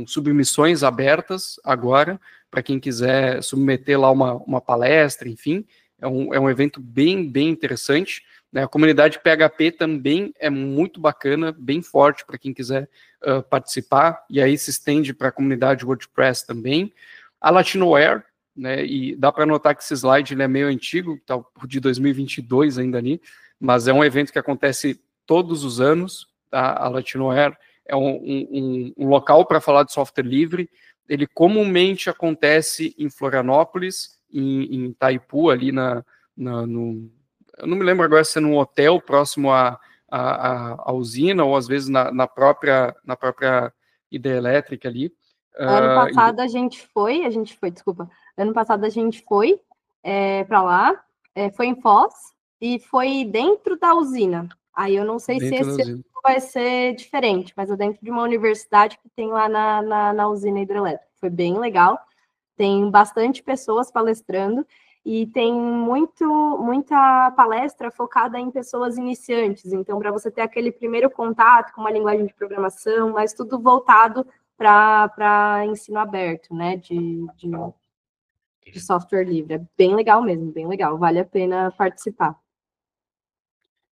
submissões abertas agora, para quem quiser submeter lá uma palestra, enfim. É um evento bem interessante, né? A comunidade PHP também é muito bacana, bem forte para quem quiser participar, e aí se estende para a comunidade WordPress também. A Latinoware, né, e dá para notar que esse slide ele é meio antigo, tá de 2022 ainda ali, mas é um evento que acontece todos os anos, tá? A Latinoware é um local para falar de software livre. Ele comumente acontece em Florianópolis, em Itaipu, ali no... Eu não me lembro agora se é num hotel próximo à usina, ou às vezes na própria hidrelétrica ali. Ano passado a gente foi, desculpa. Ano passado a gente foi para lá, foi em Foz, e foi dentro da usina. Aí eu não sei se esse ano vai ser diferente, mas é dentro de uma universidade que tem lá na usina hidrelétrica. Foi bem legal, tem bastante pessoas palestrando, e tem muita palestra focada em pessoas iniciantes. Então, para você ter aquele primeiro contato com uma linguagem de programação, mas tudo voltado para ensino aberto, né, de software livre. É bem legal mesmo, bem legal. Vale a pena participar.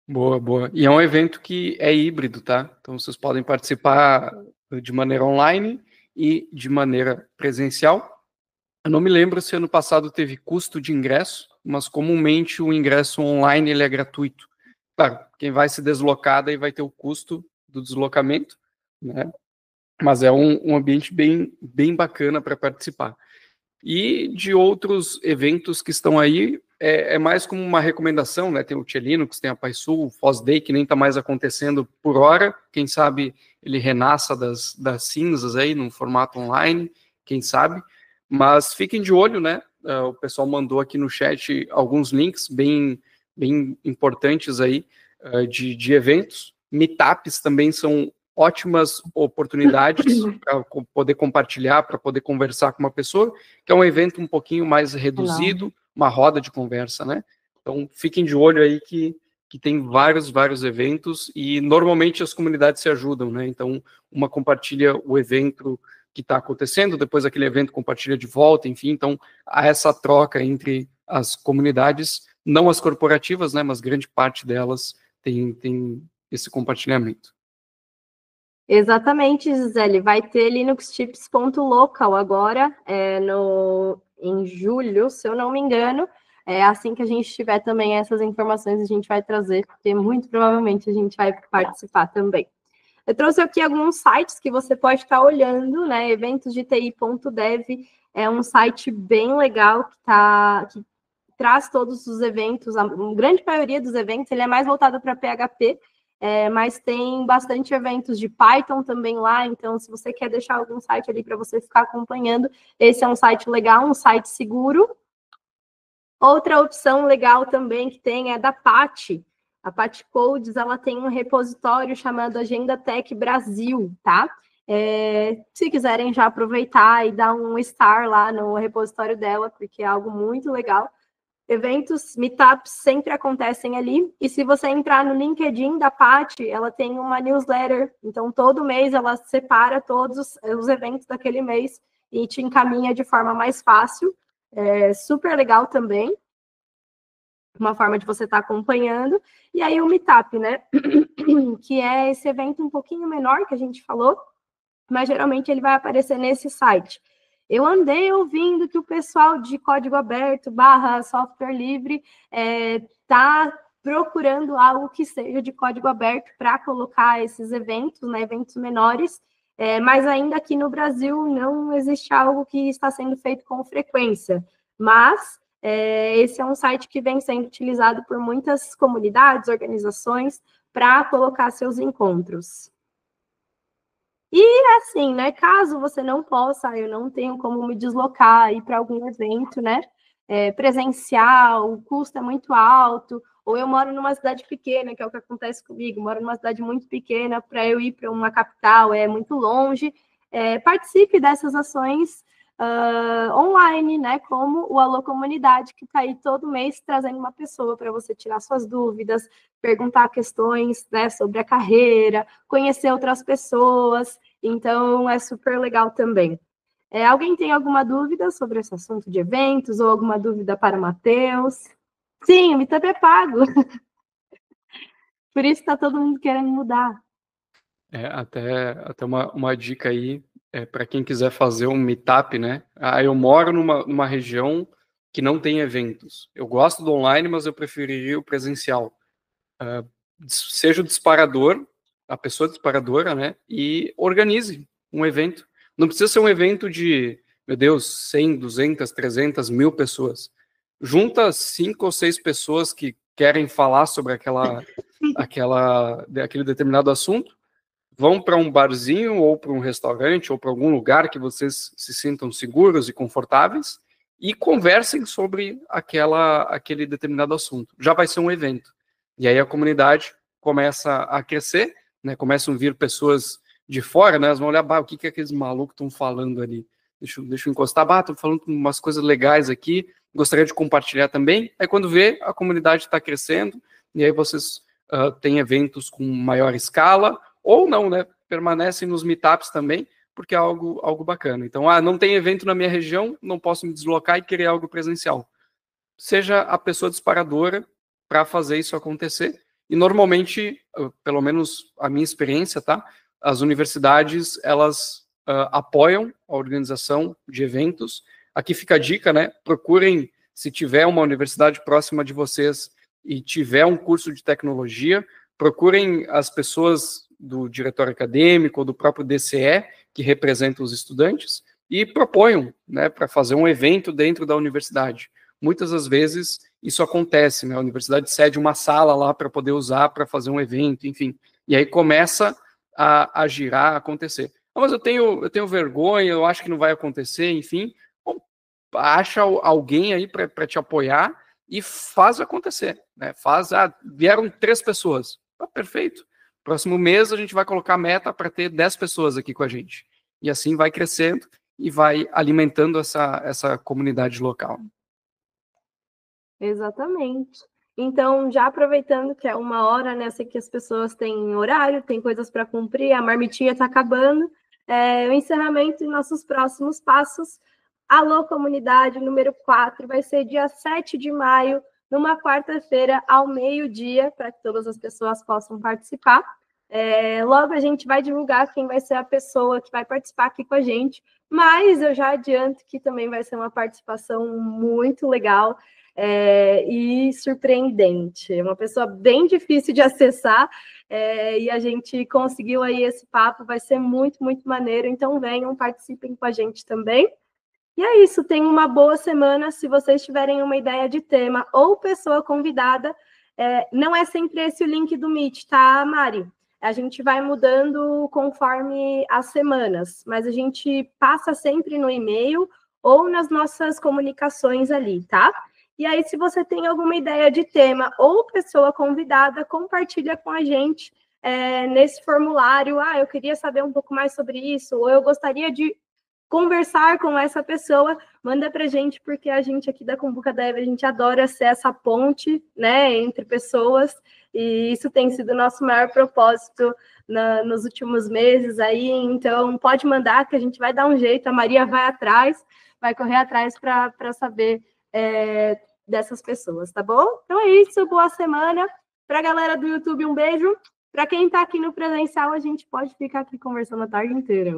Boa. E é um evento que é híbrido, tá? Então, vocês podem participar de maneira online e de maneira presencial. Eu não me lembro se ano passado teve custo de ingresso, mas comumente o ingresso online ele é gratuito. Claro, quem vai se deslocar daí vai ter o custo do deslocamento, né? Mas é um ambiente bem bacana para participar. E de outros eventos que estão aí, é mais como uma recomendação, né? Tem o Linux, tem a PySul, o FOSDay, que nem está mais acontecendo por hora. Quem sabe ele renasça das cinzas aí, num formato online, quem sabe. Mas fiquem de olho, né? O pessoal mandou aqui no chat alguns links bem importantes aí de eventos. Meetups também são ótimas oportunidades para poder compartilhar, para poder conversar com uma pessoa, que é um evento um pouquinho mais reduzido, uma roda de conversa, né? Então, fiquem de olho aí que tem vários eventos, e normalmente as comunidades se ajudam, né? Então, uma compartilha o evento que está acontecendo, depois aquele evento compartilha de volta, enfim, então há essa troca entre as comunidades, não as corporativas, né, mas grande parte delas tem esse compartilhamento. Exatamente, Gisele. Vai ter linuxchips.local agora, em julho, se eu não me engano. Assim que a gente tiver também essas informações, a gente vai trazer, porque muito provavelmente a gente vai participar também. Eu trouxe aqui alguns sites que você pode estar olhando, né? Eventosdeti.dev é um site bem legal que traz todos os eventos, a grande maioria dos eventos, ele é mais voltado para PHP, mas tem bastante eventos de Python também lá, então se você quer deixar algum site ali para você ficar acompanhando, esse é um site legal, um site seguro. Outra opção legal também que tem é da Apache. A Apache Codes, ela tem um repositório chamado Agenda Tech Brasil, tá? Se quiserem já aproveitar e dar um star lá no repositório dela, porque é algo muito legal. Eventos, meetups sempre acontecem ali. E se você entrar no LinkedIn da Apache, ela tem uma newsletter. Então, todo mês ela separa todos os eventos daquele mês e te encaminha de forma mais fácil. Super legal também. Uma forma de você estar acompanhando. E aí o Meetup, né? Que é esse evento um pouquinho menor que a gente falou, mas geralmente ele vai aparecer nesse site. Eu andei ouvindo que o pessoal de código aberto / software livre está procurando algo que seja de código aberto para colocar esses eventos, né, eventos menores, mas ainda aqui no Brasil não existe algo que está sendo feito com frequência. Mas esse é um site que vem sendo utilizado por muitas comunidades, organizações, para colocar seus encontros. E assim, né? Caso você não possa, eu não tenho como me deslocar, ir para algum evento, né? Presencial, o custo é muito alto, ou eu moro numa cidade pequena, que é o que acontece comigo, moro numa cidade muito pequena, para eu ir para uma capital é muito longe. Participe dessas ações online, né? Como o Alô Comunidade, que está aí todo mês trazendo uma pessoa para você tirar suas dúvidas, perguntar questões, né, sobre a carreira, conhecer outras pessoas. Então, é super legal também. Alguém tem alguma dúvida sobre esse assunto de eventos ou alguma dúvida para o Matheus? Sim, o Meetup é pago. Por isso está todo mundo querendo mudar. Até uma dica aí, para quem quiser fazer um meetup, né? Eu moro numa região que não tem eventos. Eu gosto do online, mas eu preferiria o presencial. Seja o disparador, a pessoa disparadora, né? E organize um evento. Não precisa ser um evento de, meu Deus, 100, 200, 300, 1000 pessoas. Junta 5 ou 6 pessoas que querem falar sobre aquele determinado assunto, vão para um barzinho ou para um restaurante ou para algum lugar que vocês se sintam seguros e confortáveis e conversem sobre aquele determinado assunto. Já vai ser um evento. E aí a comunidade começa a crescer, né? Começam a vir pessoas de fora, né? Elas vão olhar, o que aqueles malucos estão falando ali? Deixa eu encostar, estão falando umas coisas legais aqui, gostaria de compartilhar também. Aí quando vê, a comunidade está crescendo, e aí vocês têm eventos com maior escala, ou não, né? Permanecem nos meetups também, porque é algo bacana. Então, não tem evento na minha região, não posso me deslocar e querer algo presencial. Seja a pessoa disparadora para fazer isso acontecer. E normalmente, pelo menos a minha experiência, tá? As universidades, elas apoiam a organização de eventos. Aqui fica a dica, né? Procurem, se tiver uma universidade próxima de vocês e tiver um curso de tecnologia, procurem as pessoas do diretório acadêmico ou do próprio DCE, que representam os estudantes, e proponham, né, para fazer um evento dentro da universidade. Muitas das vezes isso acontece, né? A universidade cede uma sala lá para poder usar para fazer um evento, enfim. E aí começa a girar, a acontecer. Mas eu tenho vergonha, eu acho que não vai acontecer, enfim. Bom, acha alguém aí para te apoiar e faz acontecer, né? Vieram 3 pessoas. Perfeito. Próximo mês a gente vai colocar meta para ter 10 pessoas aqui com a gente. E assim vai crescendo e vai alimentando essa comunidade local. Exatamente. Então, já aproveitando que é 1 hora, né? Sei que as pessoas têm horário, têm coisas para cumprir, a marmitinha está acabando. o encerramento e nossos próximos passos. Alô, comunidade, número 4, vai ser dia 7 de maio, numa quarta-feira, ao meio-dia, para que todas as pessoas possam participar. Logo a gente vai divulgar quem vai ser a pessoa que vai participar aqui com a gente, mas eu já adianto que também vai ser uma participação muito legal e surpreendente. É uma pessoa bem difícil de acessar, e a gente conseguiu aí esse papo, vai ser muito, muito maneiro. Então venham, participem com a gente também. E é isso, tenham uma boa semana. Se vocês tiverem uma ideia de tema ou pessoa convidada, não é sempre esse o link do Meet, tá, Mari? A gente vai mudando conforme as semanas, mas a gente passa sempre no e-mail ou nas nossas comunicações ali, tá? E aí, se você tem alguma ideia de tema ou pessoa convidada, compartilha com a gente nesse formulário. Eu queria saber um pouco mais sobre isso, ou eu gostaria de conversar com essa pessoa, manda para a gente, porque a gente aqui da Cumbuca Dev, a gente adora ser essa ponte, né, entre pessoas, e isso tem sido o nosso maior propósito nos últimos meses aí. Então pode mandar que a gente vai dar um jeito, a Maria vai atrás, vai correr atrás para saber dessas pessoas, tá bom? Então é isso, boa semana. Para a galera do YouTube, um beijo. Para quem está aqui no presencial, a gente pode ficar aqui conversando a tarde inteira.